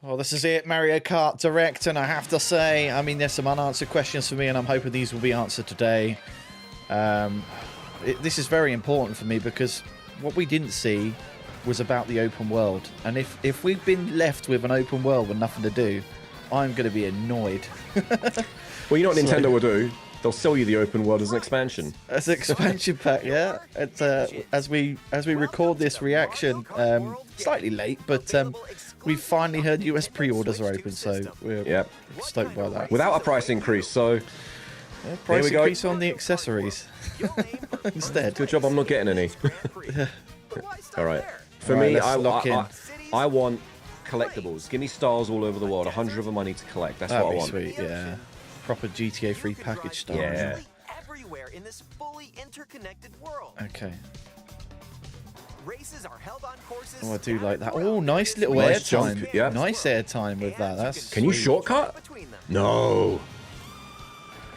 Well, this is it, Mario Kart Direct, and I have to say, I mean, there's some unanswered questions for me, and I'm hoping these will be answered today. This is very important for me because what we didn't see was about the open world, and if we've been left with an open world with nothing to do, I'm going to be annoyed. Well, you know what Nintendo will do? They'll sell you the open world as an expansion. As an expansion pack, yeah. It's, as we record this reaction, slightly late, but we finally heard US pre-orders are open, so we're stoked by that. Without a price increase, so yeah, price increase on the accessories instead. Good job, I'm not getting any. All right. For me, I want collectibles. Give me stars all over the world. 100 of them I need to collect. That's what I want. That'd be sweet, yeah. Proper GTA 3 package style. Yeah. Everywhere in this fully interconnected world. Okay. Races are held on courses. Oh, I do like that. Oh, nice little Nice airtime. jump, yeah. Nice airtime with that. That's Can you shortcut? No.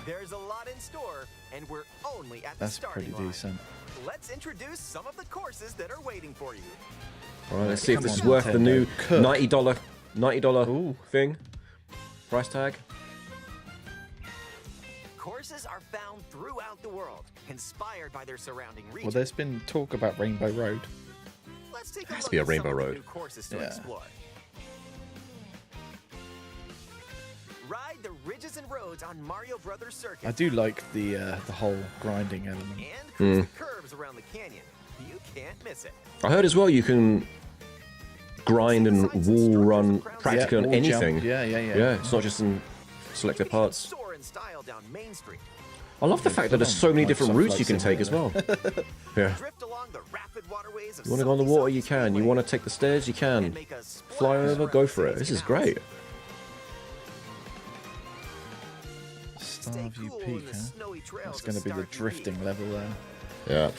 There's a lot in store, and we're only at the That's starting pretty line. decent. Let's introduce some of the courses that are waiting for you. All right, let's see if this is Come on, worth the new Nintendo. $90 thing. Price tag. Courses are found throughout the world, inspired by their surrounding region. Well, there's been talk about Rainbow Road. Let's take Has to look be a at Rainbow some of the Road. new courses to Yeah. explore. Ride the ridges and roads on Mario Brothers Circuit. I do like the whole grinding element. And cruise the curves around the canyon. You can't miss it. I heard as well you can grind and wall run practically on wall anything. jump. Yeah. Yeah, it's not just in selected parts. Soar in style down Main Street. I love the fact that there's so many different Microsoft routes you can Flight take as well. Yeah. Drift along the rapid waterways of You want to go on the water, you Salty can. You Speedway want to take the stairs, you can. and make a splash Fly over, around go for it. This Fancy is House. great. Starview Stay cool Peak, in the huh? snowy trails That's of going to be the Starview drifting Peak. level there. Yeah.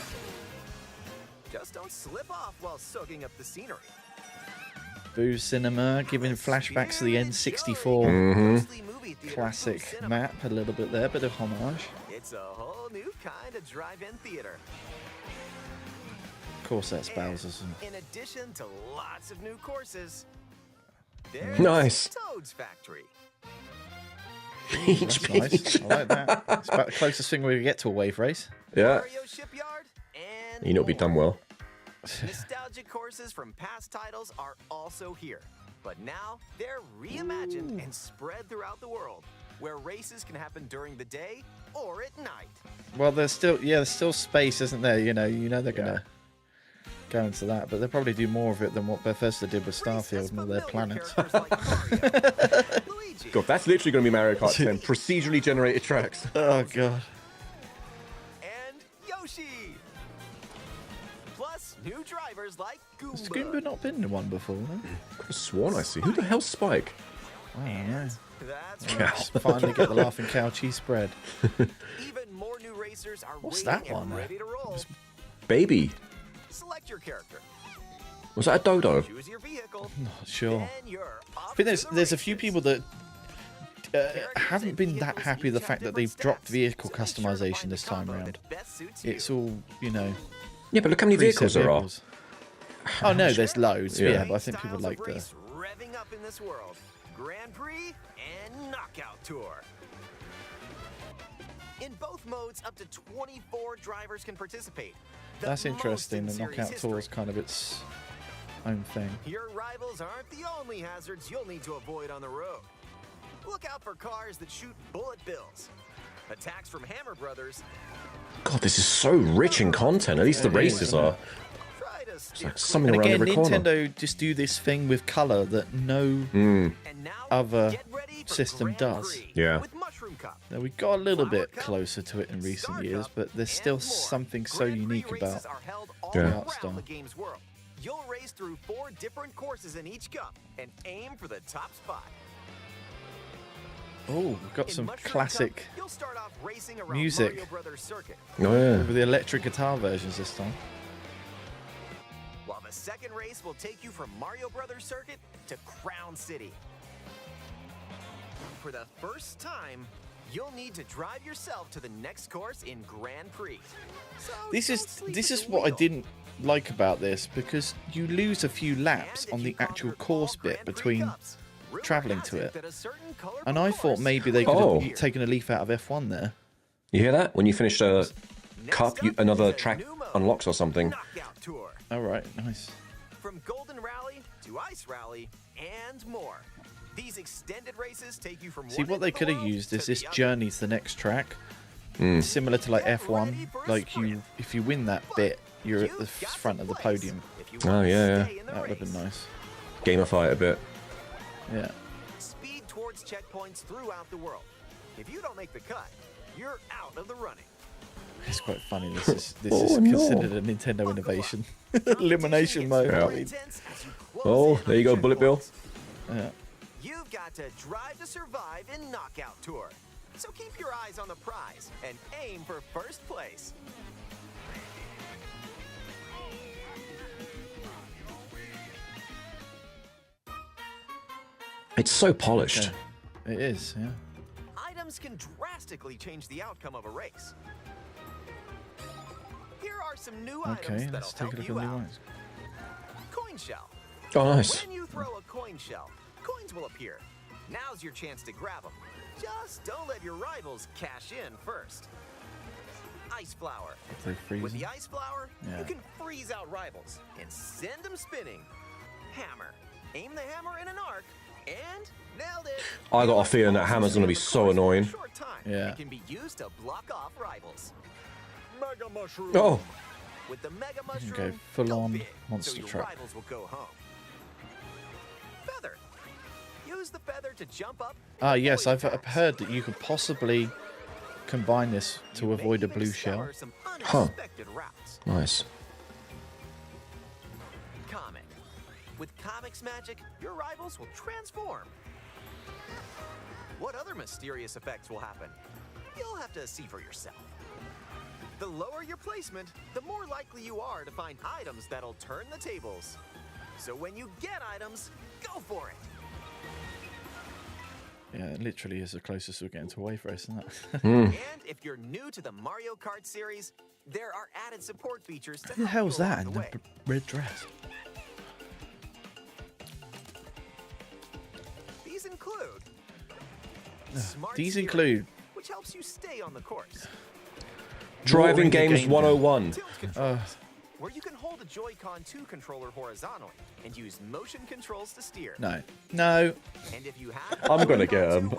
Just don't slip off while soaking up the scenery. Boo Cinema, giving flashbacks to the N64 Ghostly movie theater classic Boo Cinema. map, a little bit there, bit of homage. It's a whole new kind of drive-in theater. Of course, that's Bowser's. In addition to lots of new courses, there's Nice. Toad's Factory. Each That's nice. I like that. It's about the closest thing we can get to a wave race. Yeah. Mario Shipyard, and You know it'll be done well. nostalgic courses from past titles are also here. But now they're reimagined and spread throughout the world, where races can happen during the day or at night. Well, there's still space, isn't there? You know they're gonna go into that, but they'll probably do more of it than what Bethesda did with Starfield and all their planets. Luigi, God, that's literally going to be Mario Kart 10. Procedurally generated tracks. Oh god. and Yoshi. Plus, new drivers like Has Goomba. Goomba not been in one before? No? I could have sworn I see. Who the hell's Spike? I don't know. That's Cow. right. Finally get the laughing cow cheese spread. Even more new racers are What's waiting that one and there? ready to roll. Baby. Select your character. Was that a dodo? Choose your vehicle. Not sure. Then you're off I think to the there's a few races. people that haven't been that happy the fact that they've dropped vehicle customization this time around. It's all, Yeah, but look how many preset vehicles there are. vehicles. Oh no, there's loads. Yeah. Yeah, but I think people like the. Revving up in this world. Grand Prix and Knockout Tour. In both modes, up to 24 drivers can participate. The That's most interesting. in The series knockout tour is history. kind of its own thing. Your rivals aren't the only hazards you'll need to avoid on the road. Look out for cars that shoot bullet bills. Attacks from Hammer Brothers. God, this is so rich in content. At least the It is, races isn't are. Try to steer like something And around again, every corner. Nintendo just do this thing with color that no. And now, other get ready for system Grand does. Prix Yeah. With Mushroom Cup. Now, we got a little Flower bit Cup, closer to it in recent Star years, Cup, but there's and still more. something so Grand Prix unique races about. are held all Yeah. around art style. the game's world. You'll race through 4 different courses in each cup and aim for the top spot. Oh, we've got In some Mushroom classic Cup, you'll start off racing around music. Mario Brothers Circuit, Oh, yeah. with the electric guitar versions this time. while the second race will take you from Mario Brothers Circuit to Crown City. For the first time, you'll need to drive yourself to the next course in Grand Prix. So This don't is sleep this at is the what I wheel. didn't like about this, because you lose a few laps And if on you the actual conquer all course bit Grand Prix between cups, traveling to it. And I thought maybe they could have taken a leaf out of F1 there. You hear that? When you finish a cup, another track unlocks or something. All right, nice. From Golden Rally to Ice Rally and more. These extended races take you from See, what they could have used is this journey to the next track. Similar to like F1. Like if you win that bit, you're at the front of the podium. Oh, yeah. That would have been nice. Gamify it a bit. Yeah. Speed towards checkpoints throughout the world. If you don't make the cut, you're out of the running. It's quite funny. This is considered a Nintendo innovation. Elimination mode. Yeah. Oh, there you go, Bullet Bill. Yeah. You've got to drive to survive in Knockout Tour. So keep your eyes on the prize and aim for first place. It's so polished. Okay. It is, yeah. Items can drastically change the outcome of a race. Here are some new items let's that'll take a help look you at the new out. ones. Coin shell. Oh, nice. When you throw a coin shell, coins will appear. Now's your chance to grab them. Just don't let your rivals cash in first. Ice flower. With the ice flower, you can freeze out rivals and send them spinning. Hammer. Aim the hammer in an arc and nailed it. I got a feeling that hammer's going to be so annoying. Yeah. It can be used to block off rivals. Mega mushroom. Oh. With the mega mushroom, Okay, full-on big, monster so your truck. rivals will go home. Feather. Use the feather to jump up. Yes, I've heard that you could possibly combine this to avoid a blue shell. Huh. Nice. Comic. With Comic's magic, your rivals will transform. What other mysterious effects will happen? You'll have to see for yourself. The lower your placement, the more likely you are to find items that'll turn the tables. So when you get items, go for it. Yeah, it literally is the closest we're getting to a wave race, isn't it? And if you're new to the Mario Kart series, there are added support features to What the hell's that in the red dress? These include include which helps you stay on the course. Driving Games 101. Where you can hold a Joy-Con 2 controller horizontally and use motion controls to steer. No. And if you have I'm gonna get them.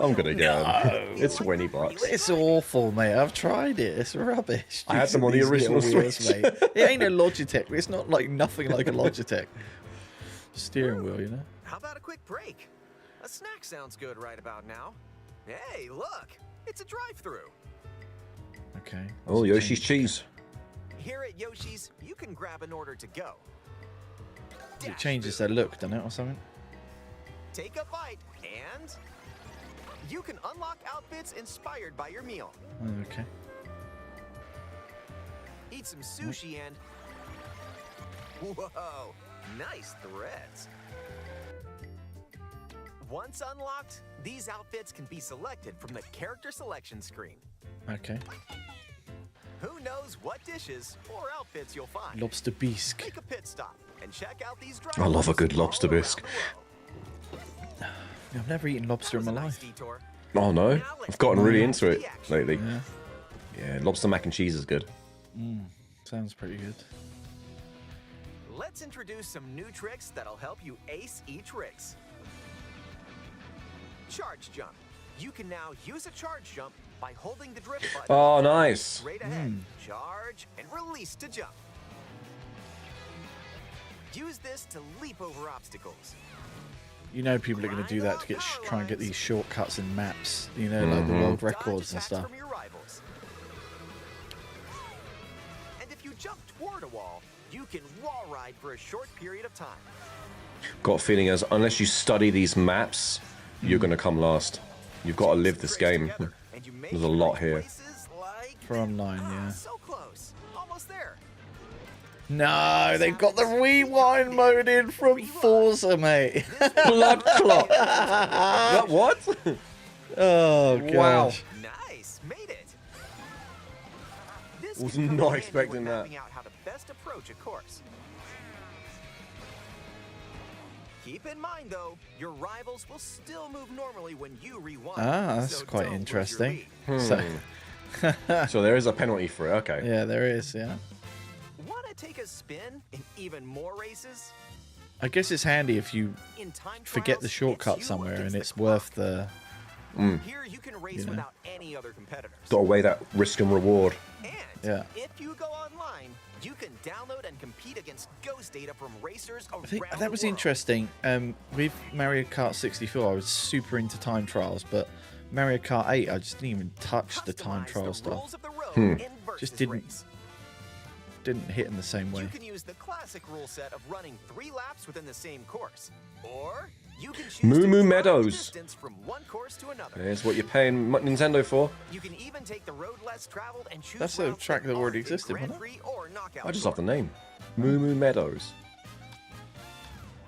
It's 20 bucks. It's awful, mate. I've tried it. It's rubbish. I had them on the original Switch. Mate. It ain't a Logitech. It's not like nothing like a Logitech steering wheel, you know. How about a quick break? A snack sounds good right about now. Hey, look. It's a drive-through. Okay. Oh, Yoshi's cheese. Here at Yoshi's, you can grab an order to go. It changes their look, doesn't it, or something? Take a bite, and you can unlock outfits inspired by your meal. Okay. Eat some sushi and... Whoa, nice threads. Once unlocked, these outfits can be selected from the character selection screen. Okay. Who knows what dishes or outfits you'll find? Lobster bisque. Take a pit stop and check out these I love a good lobster bisque. I've never eaten lobster in my life. Oh no, I've gotten really into it lately. Yeah. Yeah, lobster mac and cheese is good. Sounds pretty good. Let's introduce some new tricks that'll help you ace each race. Charge jump. You can now use a charge jump by holding the drift button. Oh, nice. Straight ahead, charge, and release to jump. Use this to leap over obstacles. You know people are going to do that to try and get these shortcuts in maps, you know, like the world records and stuff. From your rivals. And if you jump toward a wall, you can wall ride for a short period of time. Got a feeling as unless you study these maps, you're going to come last. You've got to live this game. There's a lot here. For online, yeah. So close. Almost there. No, they've got the rewind mode in from Forza, mate. Blood clot. What? Oh, gosh. Wow. Nice. Made it. This Was can come not in handy expecting when that. mapping out how to best approach a course. Keep in mind, though, your rivals will still move normally when you rewind. Ah, that's so quite don't lose your interesting. lead. So there is a penalty for it. Okay. Yeah, there is. Yeah. Want to take a spin in even more races? I guess it's handy if you In time forget trials, the shortcut it's you somewhere against and the it's clock. worth the. Here you can race You know. without any other competitors. Got to weigh that risk and reward. And Yeah. if you go online, you can download and compete against ghost data from racers around I think the that was world. interesting. With Mario Kart 64, I was super into time trials, but Mario Kart 8, I just didn't even touch the time Customize trial the stuff. rules of the road in Just Versus didn't Race. Didn't hit in the same way. You can use the classic rule set of running 3 laps within the same course, or you can choose Moo to Moo drive Meadows. distance from one course to another. There's what you're paying Nintendo for. You can even take the road less traveled and choose That's a routes track that aren't already in existed, Grand wasn't Prix or Knockout I just love the Tour. name. Moo Moo Meadows.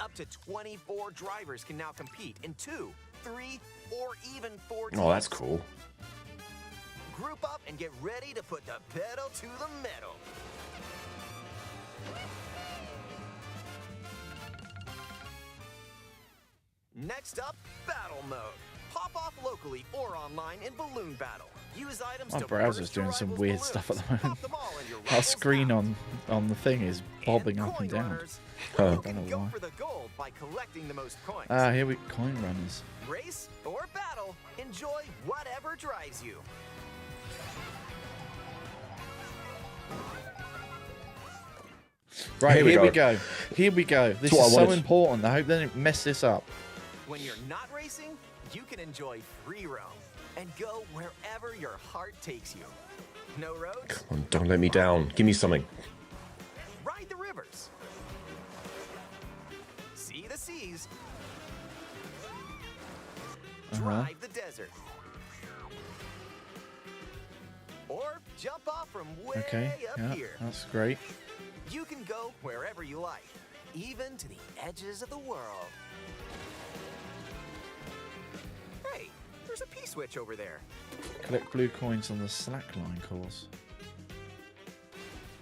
Up to 24 drivers can now compete in 2, 3, or even 4 teams. Oh, that's cool. Group up and get ready to put the pedal to the metal. Next up, battle mode. Pop off locally or online in balloon battle. Use items My to browser's burst your doing some rivals' weird balloons. stuff at the Pop moment. them all in your Our rival's screen mouth. on the thing is bobbing And up coin and down. runners. Huh. You Don't can know go why. for the gold by collecting the most coins. Ah, here we coin runners. Race or battle, enjoy whatever drives you. Right, Here we here we go. go. Here we go. This what I is so wanted. important. I hope they don't mess this up. When you're not racing, you can enjoy free roam and go wherever your heart takes you. No roads? Come on, don't let me down. Give me something. Ride the rivers. See the seas. Drive the desert. Or jump off from way Okay, up yeah, here. that's great. You can go wherever you like, even to the edges of the world. Hey, there's a P-switch over there. Collect blue coins on the slackline course.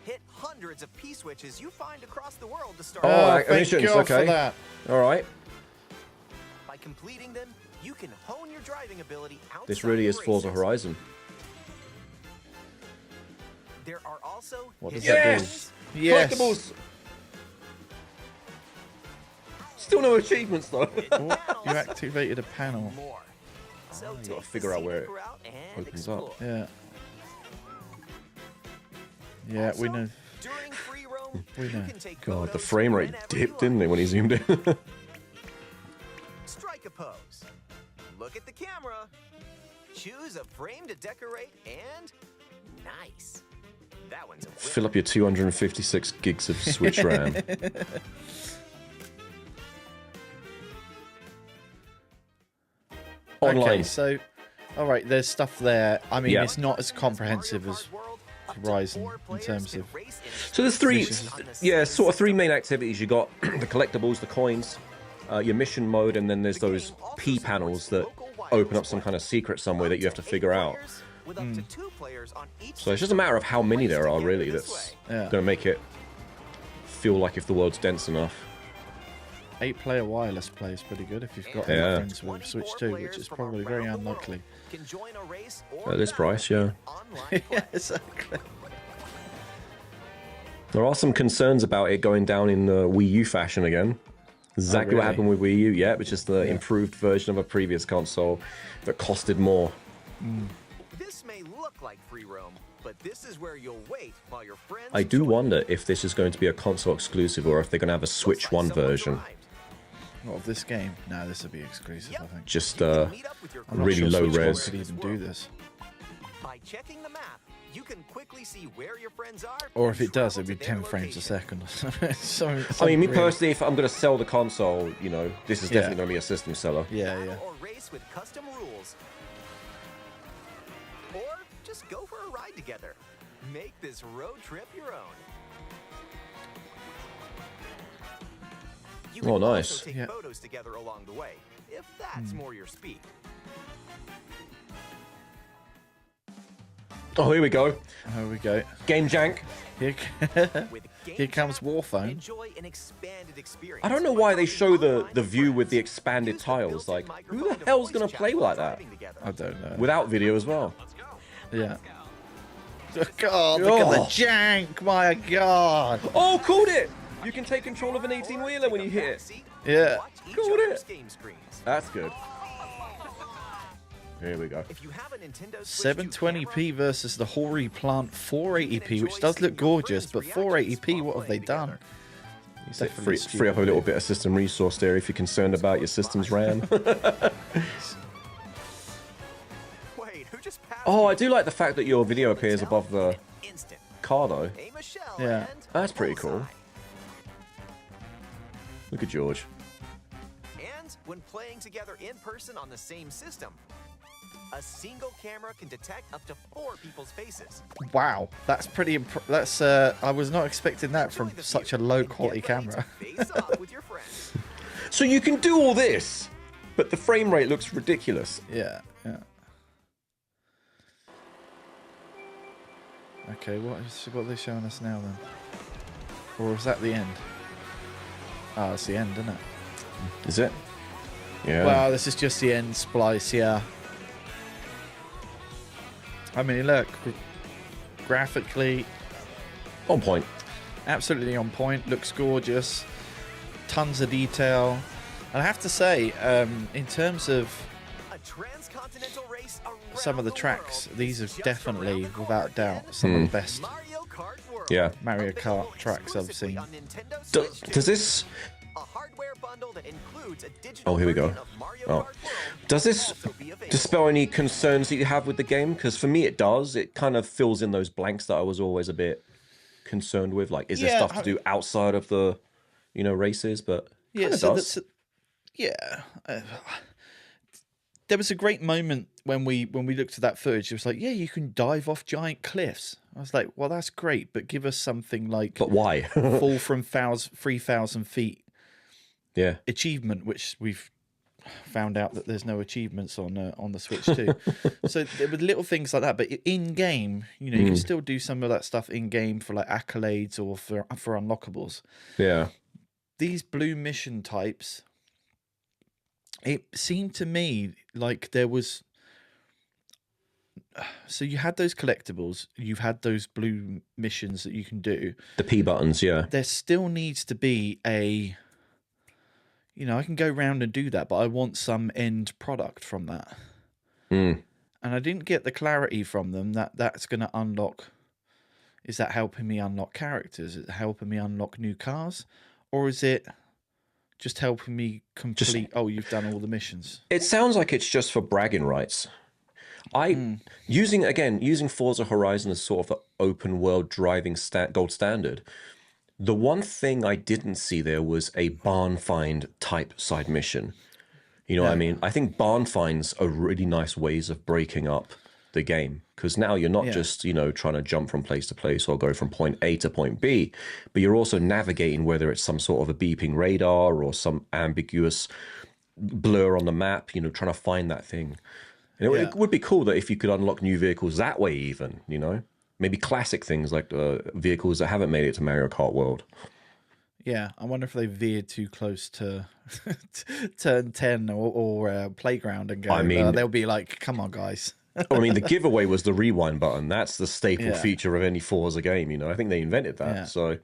Hit hundreds of P-switches you find across the world to start. Oh, thank thank emissions, God okay. for that. All right. By completing them, you can hone your driving ability outside This really the is Forza races. Horizon. There are also What does hidden that do? areas. Yes. Collectibles. Still no achievements though. Oh, you activated a panel. More. So you gotta take the figure out where scenic it route and opens up. explore. Yeah. Yeah, we Also, know. During free roam, We you know. can take God, the photos frame rate whenever you dipped, didn't like. it, when he zoomed in? Strike a pose. Look at the camera. Choose a frame to decorate and nice. That one's a win. Fill up your 256 gigs of Switch RAM. Online. Okay, so, all right, there's stuff there. I mean, Yeah. it's not as comprehensive Mario as Kart World, up to Horizon 4 in players terms can of. race in So there's three, Missions. yeah, sort of three main activities. You got the collectibles, the coins, your mission mode, and then there's those P panels that open up some kind of secret somewhere that you have to figure out. So it's just a matter of how many there are, really, that's Yeah. going to make it feel like if the world's dense enough. 8-player wireless play is pretty good if you've got any Yeah. friends with Switch 2, which is probably very unlikely. At this price, yeah. Yeah, exactly. There are some concerns about it going down in Wii U fashion again. Exactly what really? happened with Wii U, yeah, which is the improved version of a previous console that costed more. This may look like free roam, but this is where you'll wait while your friends I do join. wonder if this is going to be a console exclusive or if they're going to have a Switch Looks like 1 someone's version. arrived. What, of this game? No, this will be exclusive, I think. Just You can meet up with your I'm not really sure low Switch 1 res. could even do this. By checking the map, you can quickly see where your friends are. Or if and it does, travel it'd be to their 10 frames a location. second. So, I mean, me really- personally, if I'm going to sell the console, you know, this is Yeah. definitely going to be a system seller. Yeah, Battle yeah. or race with custom rules. Or just go for a ride together. Make this road trip your own. You Oh, can nice. also take Yeah. photos together along the way, if that's more your speed. Oh, here we go. Here we go. Game jank. Here comes Warphone. I don't know why they show the view with the expanded tiles. Like, who the hell's gonna play like that? I don't know. Without video as well. Yeah. God, look at the jank! My God! Oh, called it! You can take control of an 18-wheeler when you hit it. Yeah. Called it. That's good. Here we go. 720p versus the Hori Plant 480p, which does look gorgeous, but 480p, what have they done? Free up a little bit of system resource there if you're concerned about your system's RAM. Oh, I do like the fact that your video appears above the car, though. Yeah. That's pretty cool. Look at George. And when playing together in person on the same system, a single camera can detect up to 4 people's faces. Wow, that's pretty that's I was not expecting that from such a low quality camera. So you can do all this, but the frame rate looks ridiculous. Yeah, yeah. Okay, what are they showing us now then? Or is that the end? Oh, it's the end, isn't it? Is it? Yeah. Well, this is just the end splice, yeah. I mean, look, graphically on point. Absolutely on point. Looks gorgeous. Tons of detail. And I have to say, in terms of some of the tracks, these are definitely, without doubt, some of the best Mario Kart tracks I've seen. Does this... Oh, here we go. Oh. Does this dispel any concerns that you have with the game? Because for me it does. It kind of fills in those blanks that I was always a bit concerned with. Like, is there stuff to do outside of the, races? But yeah, so that's, there was a great moment when we looked at that footage. It was like, yeah, you can dive off giant cliffs. I was like, well, that's great, but give us something like, but why? fall from 3,000 feet. Yeah, achievement, which we've found out that there's no achievements on the Switch too. So there were little things like that, but in game, you can still do some of that stuff in game for like accolades or for unlockables. Yeah, these blue mission types, it seemed to me like there was. So you had those collectibles, you've had those blue missions that you can do. The P buttons, yeah. There still needs to be a. I can go around and do that, but I want some end product from that. And I didn't get the clarity from them that that's going to unlock. Is that helping me unlock characters? Is it helping me unlock new cars? Or is it just helping me complete, you've done all the missions? It sounds like it's just for bragging rights. Using Forza Horizon as sort of the open world driving gold standard, the one thing I didn't see there was a barn find type side mission. What I mean? I think barn finds are really nice ways of breaking up the game, because now you're not just, trying to jump from place to place or go from point A to point B, but you're also navigating whether it's some sort of a beeping radar or some ambiguous blur on the map, trying to find that thing. And it would be cool that if you could unlock new vehicles that way even, Maybe classic things like vehicles that haven't made it to Mario Kart World. Yeah, I wonder if they veered too close to turn 10 or Playground and go. I mean, they'll be like, come on, guys. I mean, the giveaway was the rewind button. That's the staple feature of any Forza game, I think they invented that. Yeah. So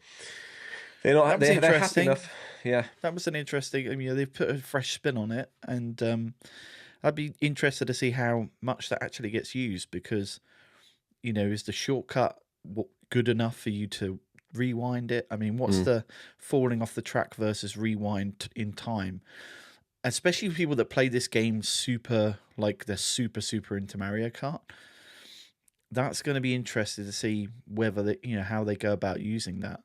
they're happy enough. Yeah. That was an interesting, they've put a fresh spin on it. And I'd be interested to see how much that actually gets used, because... is the shortcut good enough for you to rewind it? I mean, what's the falling off the track versus rewind in time? Especially people that play this game they're super into Mario Kart. That's going to be interesting to see whether how they go about using that,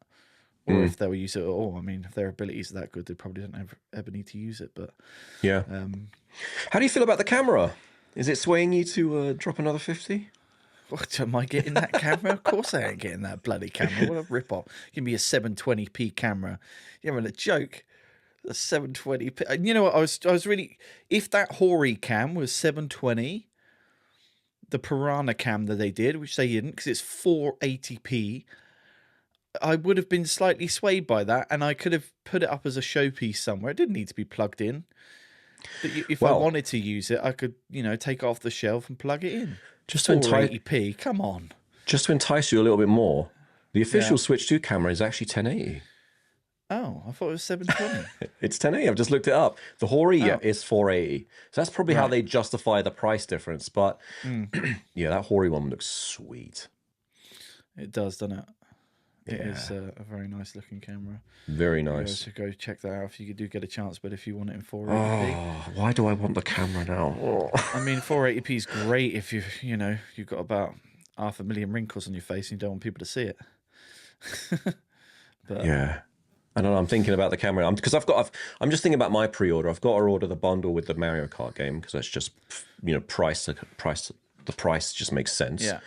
or if they'll use it at all. I mean, if their abilities are that good, they probably don't ever need to use it. But yeah. How do you feel about the camera? Is it swaying you to drop another 50? What, am I getting that camera? Of course I ain't getting that bloody camera. What a rip-off. Give me a 720p camera. You're having a joke. A 720p. And you know what? I was really... If that Hori cam was 720, the Piranha cam that they did, which they didn't because it's 480p. I would have been slightly swayed by that, and I could have put it up as a showpiece somewhere. It didn't need to be plugged in. But if I wanted to use it, I could, take it off the shelf and plug it in. Just to 480p, come on. Just to entice you a little bit more, the official Switch 2 camera is actually 1080. Oh, I thought it was 720. It's 1080. I've just looked it up. The Hori is 480. So that's probably how they justify the price difference. But yeah, that Hori one looks sweet. It does, doesn't it? It is a very nice looking camera. Very nice. So go check that out if you do get a chance. But if you want it in 480p, why do I want the camera now? I mean, 480p is great if you've got about 500,000 wrinkles on your face and you don't want people to see it. But yeah, I don't know. I'm thinking about the camera because I'm just thinking about my pre-order. I've got to order the bundle with the Mario Kart game because that's just the price just makes sense. Yeah.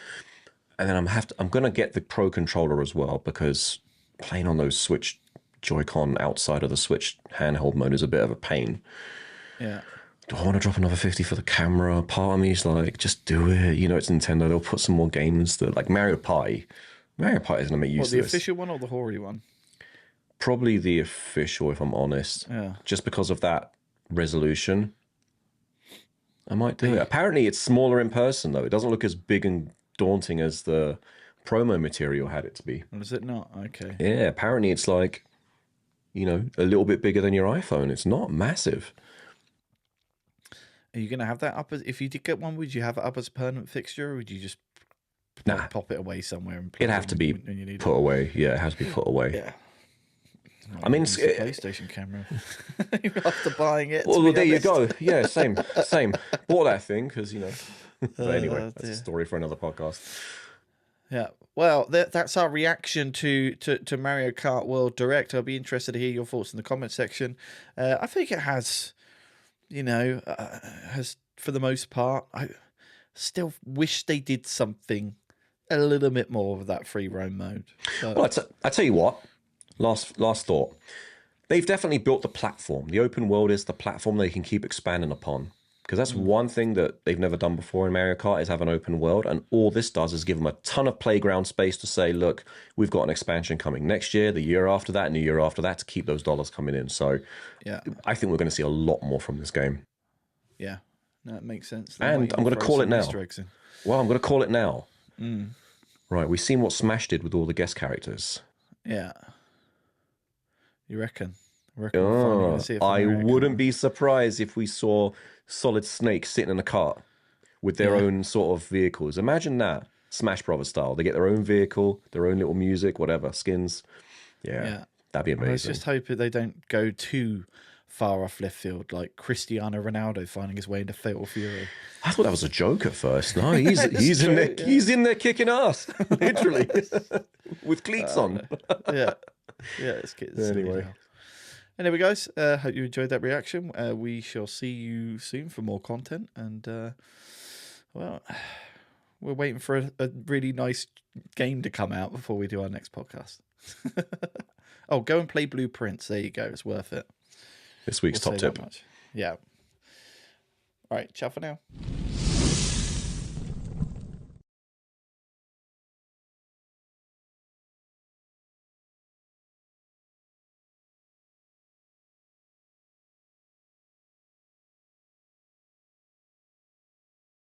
And then I'm gonna get the Pro controller as well because playing on those Switch Joy-Con outside of the Switch handheld mode is a bit of a pain. Yeah. Do I want to drop another 50 for the camera? Part of me is like, just do it. It's Nintendo. They'll put some more games that, like Mario Party. Mario Party is gonna make use of the this. official one or the Hori one? Probably the official, if I'm honest. Yeah. Just because of that resolution, I might do it. Apparently, it's smaller in person though. It doesn't look as big and daunting as the promo material had it to be. Or is it not? Okay. Yeah, apparently it's like, a little bit bigger than your iPhone. It's not massive. Are you going to have that up if you did get one? Would you have it up as a permanent fixture, or would you just pop it away somewhere? And it'd have to be put away. Yeah, it has to be put away. Yeah. I mean, it's a PlayStation camera. You're after buying it. Well, there you go. Yeah, same. Bought that thing because But anyway, that's a story for another podcast. Yeah. Well, that's our reaction to Mario Kart World Direct. I'll be interested to hear your thoughts in the comment section. I think it has, has for the most part. I still wish they did something a little bit more with that free roam mode. Well, I tell you what. Last thought. They've definitely built the platform. The open world is the platform they can keep expanding upon. Because that's one thing that they've never done before in Mario Kart is have an open world. And all this does is give them a ton of playground space to say, look, we've got an expansion coming next year, the year after that, and the year after that to keep those dollars coming in. So I think we're going to see a lot more from this game. Yeah, that makes sense. And I'm going to call it now. Well, I'm going to call it now. Right, we've seen what Smash did with all the guest characters. Yeah. You reckon? I wouldn't be surprised if we saw Solid Snake sitting in a cart with their own sort of vehicles. Imagine that, Smash Brothers style. They get their own vehicle, their own little music, whatever, skins. Yeah. That'd be amazing. I was just hoping they don't go too far off left field, like Cristiano Ronaldo finding his way into Fatal Fury. I thought that was a joke at first. No, he's in there kicking ass, literally, with cleats on. It's anyway. Anyway, guys, hope you enjoyed that reaction. We shall see you soon for more content. And, we're waiting for a really nice game to come out before we do our next podcast. Go and play Blueprints. There you go. It's worth it. This week's top tip. Yeah. All right. Ciao for now.